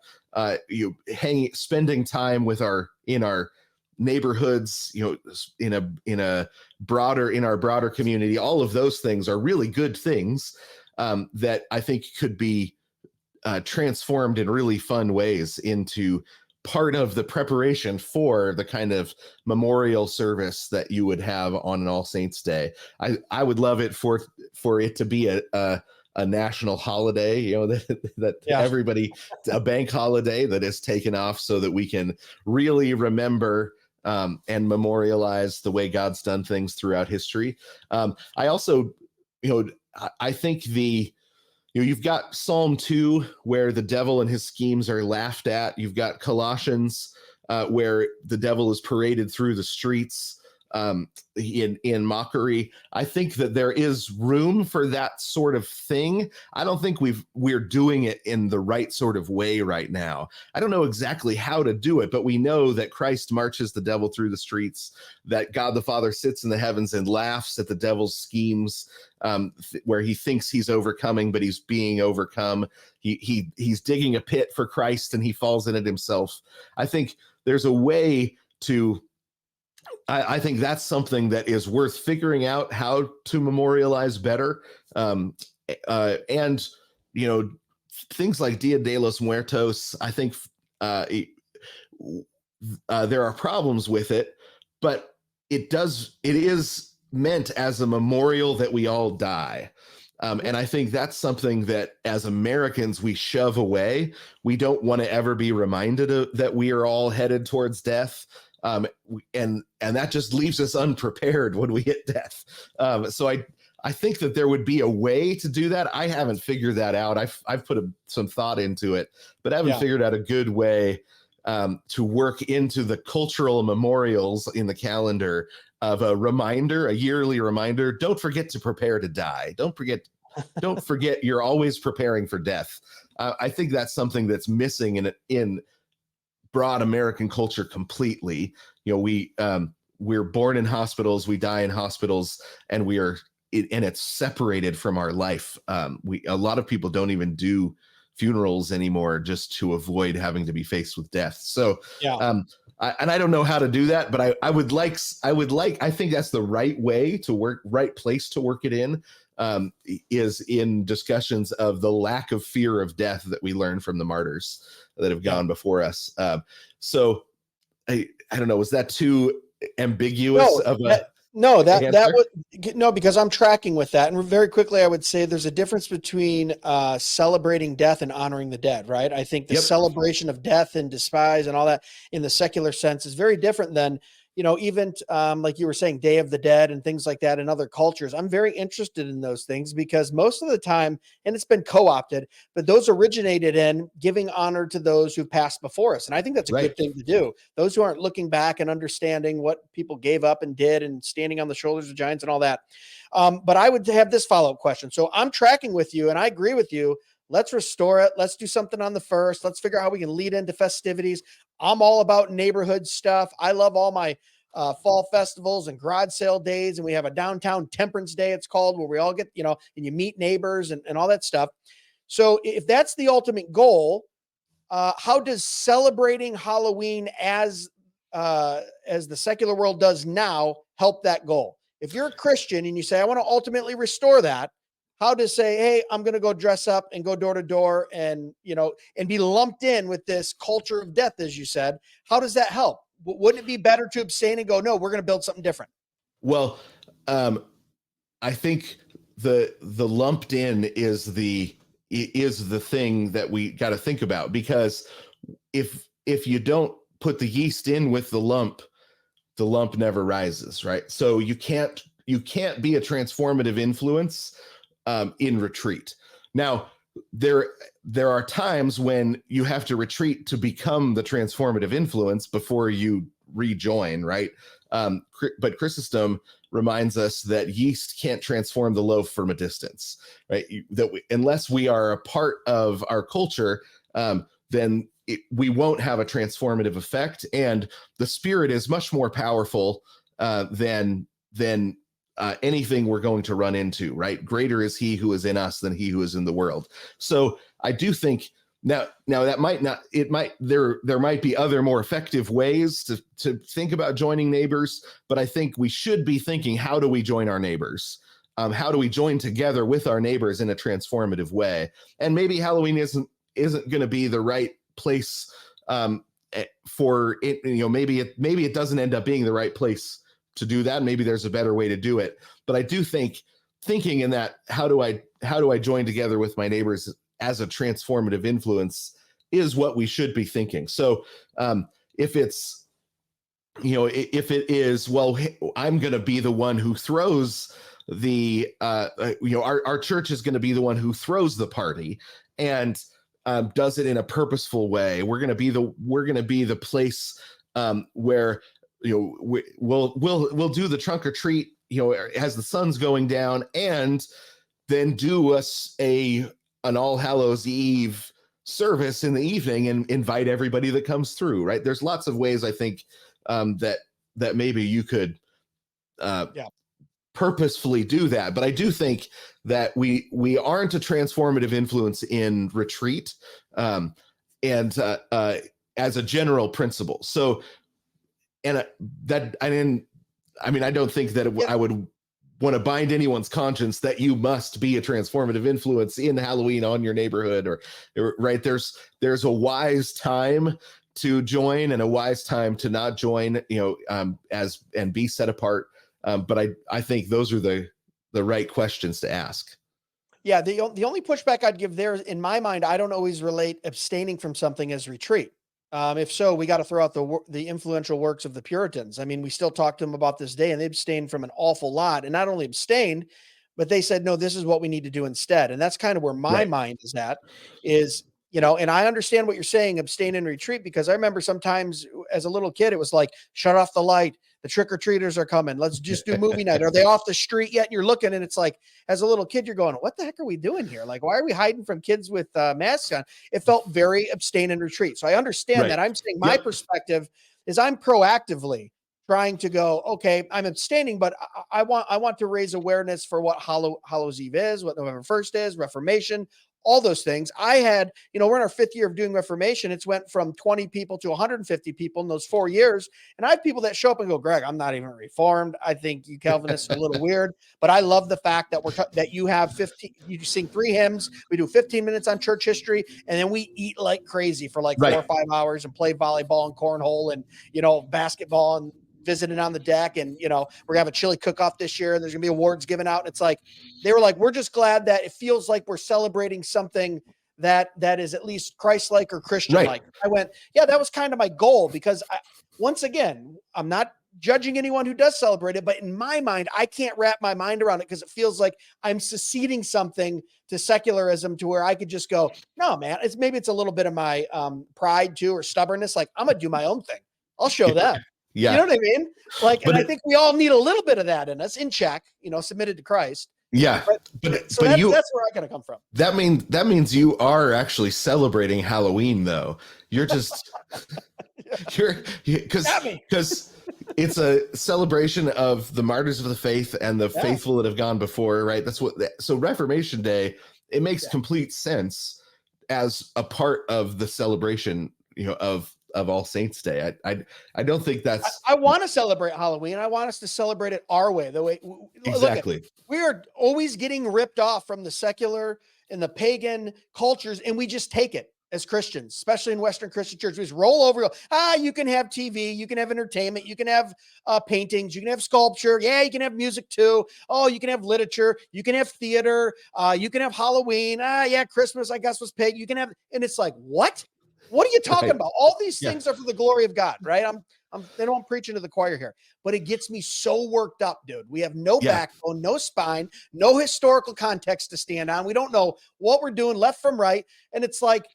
spending time with in our neighborhoods, in our broader community. All of those things are really good things that I think could be transformed in really fun ways into part of the preparation for the kind of memorial service that you would have on an All Saints Day. I would love it for it to be a national holiday, that everybody, a bank holiday that is taken off so that we can really remember and memorialize the way God's done things throughout history. I also, I think you've got Psalm 2 where the devil and his schemes are laughed at. You've got Colossians where the devil is paraded through the streets in mockery. I think that there is room for that sort of thing. I don't think we're doing it in the right sort of way right now. I don't know exactly how to do it, but we know that Christ marches the devil through the streets, that God the Father sits in the heavens and laughs at the devil's schemes, where he thinks he's overcoming, but he's being overcome. He's digging a pit for Christ and he falls in it himself. I think there's a way to I think that's something that is worth figuring out how to memorialize better. And, things like Dia de los Muertos, I think there are problems with it, but it is meant as a memorial that we all die. And I think that's something that as Americans, we shove away. We don't want to ever be reminded that we are all headed towards death. And that just leaves us unprepared when we hit death. So I think that there would be a way to do that. I haven't figured that out. I've put some thought into it, but I haven't figured out a good way to work into the cultural memorials in the calendar of a yearly reminder. Don't forget to prepare to die. Don't forget you're always preparing for death. I think that's something that's missing in broad American culture completely. We're born in hospitals, we die in hospitals, and it's separated from our life. A lot of people don't even do funerals anymore just to avoid having to be faced with death. So, I don't know how to do that, but I think that's the right way to work, right place to work it in, is in discussions of the lack of fear of death that we learn from the martyrs that have gone before us. So I don't know, was that too ambiguous because I'm tracking with that. And very quickly, I would say there's a difference between celebrating death and honoring the dead, right? I think the celebration of death and despise and all that in the secular sense is very different than, even like you were saying, Day of the Dead and things like that in other cultures. I'm very interested in those things because most of the time, and it's been co-opted, but those originated in giving honor to those who passed before us. And I think that's a good thing to do. Those who aren't looking back and understanding what people gave up and did and standing on the shoulders of giants and all that. But I would have this follow-up question. So I'm tracking with you and I agree with you. Let's restore it. Let's do something on the first. Let's figure out how we can lead into festivities. I'm all about neighborhood stuff. I love all my fall festivals and garage sale days. And we have a downtown temperance day, it's called, where we all get, and you meet neighbors and all that stuff. So if that's the ultimate goal, how does celebrating Halloween as the secular world does now help that goal? If you're a Christian and you say, I want to ultimately restore that, how to say, hey, I'm going to go dress up and go door to door and, and be lumped in with this culture of death, as you said, how does that help? Wouldn't it be better to abstain and go, no, we're going to build something different? Well, I think the lumped in is the thing that we got to think about, because if you don't put the yeast in with the lump never rises, right? So you can't be a transformative influence in retreat. Now, there are times when you have to retreat to become the transformative influence before you rejoin, right? But Chrysostom reminds us that yeast can't transform the loaf from a distance, right? Unless we are a part of our culture, then we won't have a transformative effect. And the Spirit is much more powerful than anything we're going to run into, right? Greater is he who is in us than he who is in the world. So I do think now that might not, there might be other more effective ways to think about joining neighbors, but I think we should be thinking, how do we join our neighbors? How do we join together with our neighbors in a transformative way? And maybe Halloween isn't going to be the right place for it. Maybe it doesn't end up being the right place to do that. Maybe there's a better way to do it. But I do think thinking in that, how do I join together with my neighbors as a transformative influence is what we should be thinking. So if it is, well, I'm going to be the one who throws our church is going to be the one who throws the party and does it in a purposeful way. We're going to be the place where we'll do the trunk or treat, as the sun's going down, and then do us an All Hallows Eve service in the evening and invite everybody that comes through. Right? There's lots of ways I think that maybe you could purposefully do that. But I do think that we aren't a transformative influence in retreat, and as a general principle. So, and I don't think that I would want to bind anyone's conscience that you must be a transformative influence in Halloween on your neighborhood, or right. There's a wise time to join and a wise time to not join, and be set apart. But I think those are the right questions to ask. Yeah. The only pushback I'd give there, in my mind, I don't always relate abstaining from something as retreat. If so, we got to throw out the influential works of the Puritans. I mean, we still talk to them about this day, and they abstained from an awful lot, and not only abstained, but they said, no, this is what we need to do instead. And that's kind of where my mind is at, and I understand what you're saying, abstain and retreat, because I remember sometimes as a little kid, it was like, shut off the light. The trick-or-treaters are coming. Let's just do movie night. Are they off the street yet? And you're looking, and it's like, as a little kid, you're going, what the heck are we doing here? Like, why are we hiding from kids with masks on? It felt very abstain and retreat. So I understand that. I'm saying my perspective is I'm proactively trying to go, okay, I'm abstaining, but I want to raise awareness for what Hallows Eve is, what November 1st is, Reformation, all those things. I had, we're in our 5th year of doing Reformation. It's went from 20 people to 150 people in those 4 years. And I have people that show up and go, Greg, I'm not even Reformed. I think you Calvinists are a little weird, but I love the fact that that you have 15, you sing 3 hymns. We do 15 minutes on church history. And then we eat like crazy for like 4 or 5 hours and play volleyball and cornhole and, basketball and visiting on the deck. And, we're gonna have a chili cook-off this year, and there's gonna be awards given out. And it's like, they were like, we're just glad that it feels like we're celebrating something that is at least Christ-like or Christian-like. I went, yeah, that was kind of my goal, because once again, I'm not judging anyone who does celebrate it, but in my mind, I can't wrap my mind around it, because it feels like I'm seceding something to secularism, to where I could just go, no, man, maybe it's a little bit of my pride too, or stubbornness. Like, I'm gonna do my own thing. I'll show them. Yeah. You know what I mean? Like, and I think we all need a little bit of that in us, in check, submitted to Christ. Yeah. But that's where I gotta come from. That means you are actually celebrating Halloween, though. You're just, because it's a celebration of the martyrs of the faith and the faithful that have gone before, right? So Reformation Day, it makes complete sense as a part of the celebration, of All Saints Day. I don't think that's. I want to celebrate Halloween. I want us to celebrate it our way. The way exactly. We are always getting ripped off from the secular and the pagan cultures, and we just take it as Christians, especially in Western Christian church. We just roll over. You can have TV, you can have entertainment, you can have paintings, you can have sculpture. Yeah, you can have music too. Oh, you can have literature, you can have theater, you can have Halloween. Christmas, I guess, was pagan. You can have, and it's like, what? What are you talking about? All these things are for the glory of God, right? I'm preaching to the choir here, but it gets me so worked up, dude. We have no backbone, no spine, no historical context to stand on. We don't know what we're doing left from right. And it's like,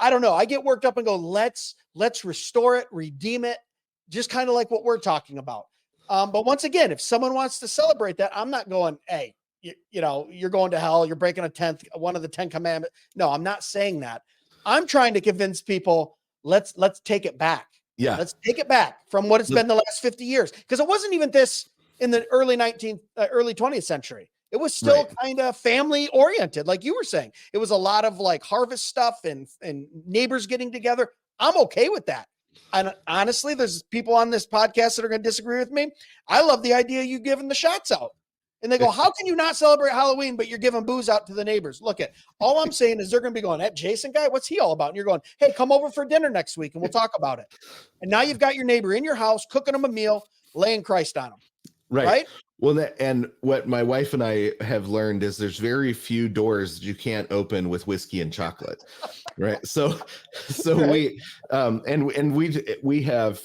I don't know. I get worked up and go, let's restore it, redeem it. Just kind of like what we're talking about. But once again, if someone wants to celebrate that, I'm not going, hey, you're going to hell. You're breaking one of the 10 commandments. No, I'm not saying that. I'm trying to convince people, let's take it back. Yeah. Let's take it back from what it's been the last 50 years. Because it wasn't even this in the early 20th century. It was still kind of family oriented. Like you were saying, it was a lot of like harvest stuff and neighbors getting together. I'm okay with that. And honestly, there's people on this podcast that are going to disagree with me. I love the idea of you giving the shots out. And they go, how can you not celebrate Halloween, but you're giving booze out to the neighbors? Look at all I'm saying is they're going to be going, that Jason guy, what's he all about? And you're going, hey, come over for dinner next week and we'll talk about it. And now you've got your neighbor in your house, cooking them a meal, laying Christ on them. Right? Well, and what my wife and I have learned is there's very few doors you can't open with whiskey and chocolate. Right. So right. we have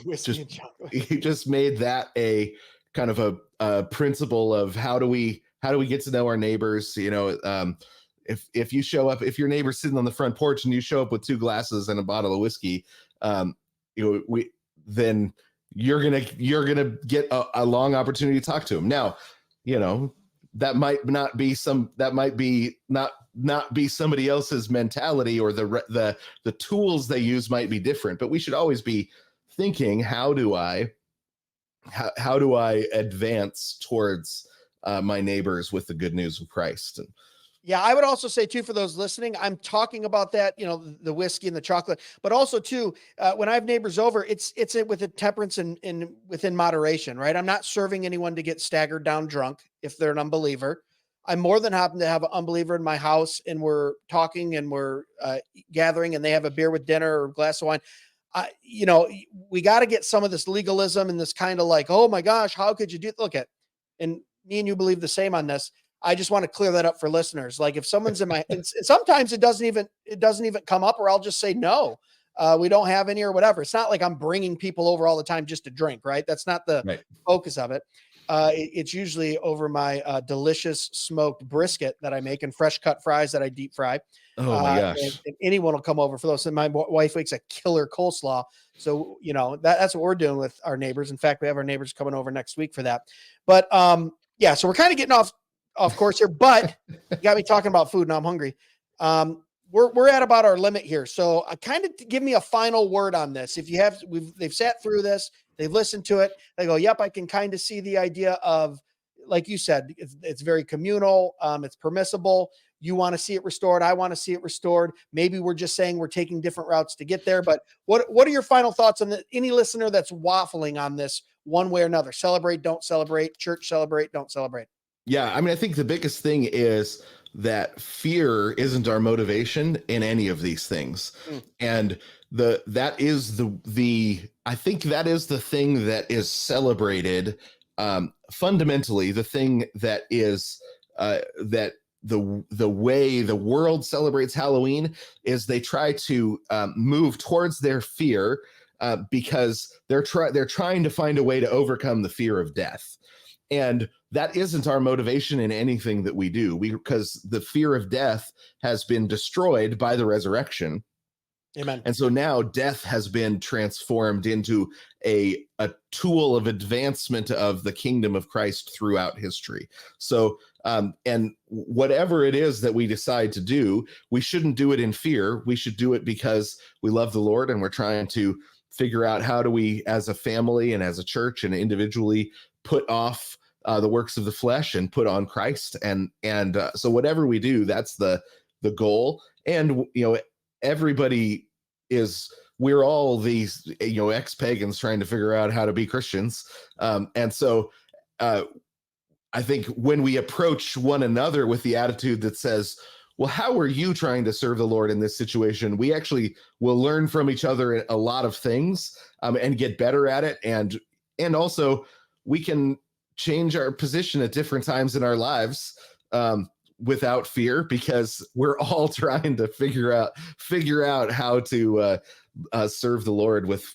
whiskey and chocolate. Just made that a kind of a principle of how do we get to know our neighbors? If you show up, if your neighbor's sitting on the front porch and you show up with 2 glasses and a bottle of whiskey, then you're gonna get a long opportunity to talk to him. Now, that might not be somebody else's mentality, or the tools they use might be different. But we should always be thinking, how do I advance towards my neighbors with the good news of Christ? And yeah, I would also say too, for those listening, I'm talking about that, the whiskey and the chocolate, but also too, when I have neighbors over, it's with a temperance and within moderation, right? I'm not serving anyone to get staggered down drunk if they're an unbeliever. I'm more than happy to have an unbeliever in my house and we're talking and we're gathering and they have a beer with dinner or a glass of wine. We got to get some of this legalism and this kind of like, oh my gosh, how could you look at, and me and you believe the same on this. I just want to clear that up for listeners. Like if someone's in my, sometimes it doesn't even come up, or I'll just say, no, we don't have any or whatever. It's not like I'm bringing people over all the time just to drink, right? That's not the focus of it. It's usually over my delicious smoked brisket that I make and fresh cut fries that I deep fry. Oh my gosh. And anyone will come over for those. And my wife makes a killer coleslaw. So, that's what we're doing with our neighbors. In fact, we have our neighbors coming over next week for that. But yeah, so we're kind of getting off course here, but you got me talking about food and I'm hungry. We're at about our limit here. So kind of give me a final word on this. If you have, they've sat through this, they've listened to it. They go, yep, I can kind of see the idea of, like you said, it's very communal. It's permissible. You want to see it restored. I want to see it restored. Maybe we're just saying we're taking different routes to get there. But what are your final thoughts on any listener that's waffling on this one way or another? Celebrate, don't celebrate, church, celebrate, don't celebrate. Yeah, I mean, I think the biggest thing is that fear isn't our motivation in any of these things. And I think that is the thing that is celebrated. Fundamentally, the thing that is that the way the world celebrates Halloween is they try to move towards their fear because they're trying to find a way to overcome the fear of death. And that isn't our motivation in anything that we do, because the fear of death has been destroyed by the resurrection. Amen. And so now death has been transformed into a tool of advancement of the kingdom of Christ throughout history. So, and whatever it is that we decide to do, we shouldn't do it in fear. We should do it because we love the Lord and we're trying to figure out how do we, as a family and as a church and individually, put off the works of the flesh and put on Christ. And so whatever we do, that's the goal. And, we're all these, ex-pagans trying to figure out how to be Christians. And so I think when we approach one another with the attitude that says, well, how are you trying to serve the Lord in this situation? We actually will learn from each other a lot of things and get better at it. And also we can change our position at different times in our lives without fear, because we're all trying to figure out how to serve the Lord with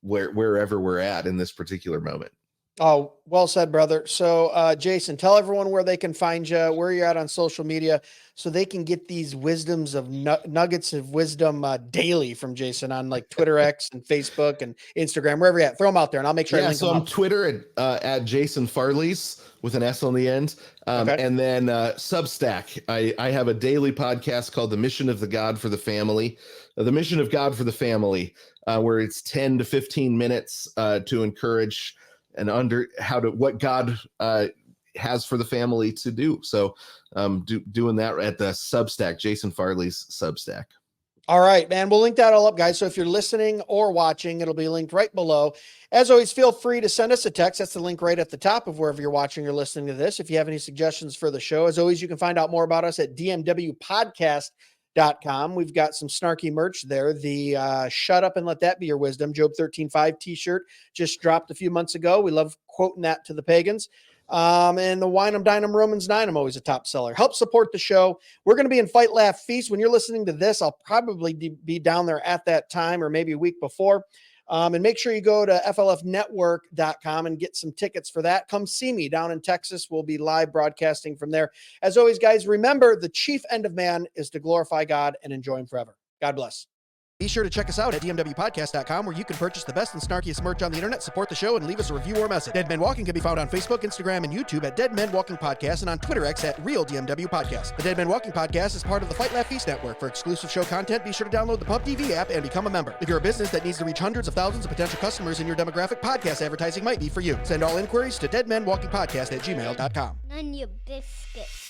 wherever we're at in this particular moment. Oh, well said, brother. So, Jason, tell everyone where they can find you, where you're at on social media, so they can get these wisdoms of nuggets of wisdom daily from Jason on like Twitter X and Facebook and Instagram, wherever you're at. Throw them out there, and I'll make sure I Yeah, link so them I'm up. Twitter at Jason Farley's with an S on the end. Okay. And then Substack. I have a daily podcast called The Mission of the God for the Family. The Mission of God for the Family, where it's 10 to 15 minutes to encourage and what God has for the family to do. So doing that at the Substack, Jason Farley's Substack. All right, man. We'll link that all up, guys. So if you're listening or watching, it'll be linked right below. As always, feel free to send us a text. That's the link right at the top of wherever you're watching or listening to this. If you have any suggestions for the show, as always, you can find out more about us at dmwpodcast.com. We've got some snarky merch there. The Shut Up and Let That Be Your Wisdom, Job 13:5 t-shirt just dropped a few months ago. We love quoting that to the pagans. And the Wine 'em, Dine 'em, Romans 9 I'm always a top seller. Help support the show. We're going to be in Fight, Laugh, Feast. When you're listening to this, I'll probably be down there at that time or maybe a week before. And make sure you go to flfnetwork.com and get some tickets for that. Come see me down in Texas. We'll be live broadcasting from there. As always, guys, remember the chief end of man is to glorify God and enjoy him forever. God bless. Be sure to check us out at dmwpodcast.com, where you can purchase the best and snarkiest merch on the internet, support the show, and leave us a review or message. Dead Men Walking can be found on Facebook, Instagram, and YouTube at Dead Men Walking Podcast, and on Twitter X at Real DMW Podcast. The Dead Men Walking Podcast is part of the Fight Laugh Feast Network. For exclusive show content, be sure to download the Pub TV app and become a member. If you're a business that needs to reach hundreds of thousands of potential customers in your demographic, podcast advertising might be for you. Send all inquiries to deadmenwalkingpodcast@gmail.com. None your biscuits.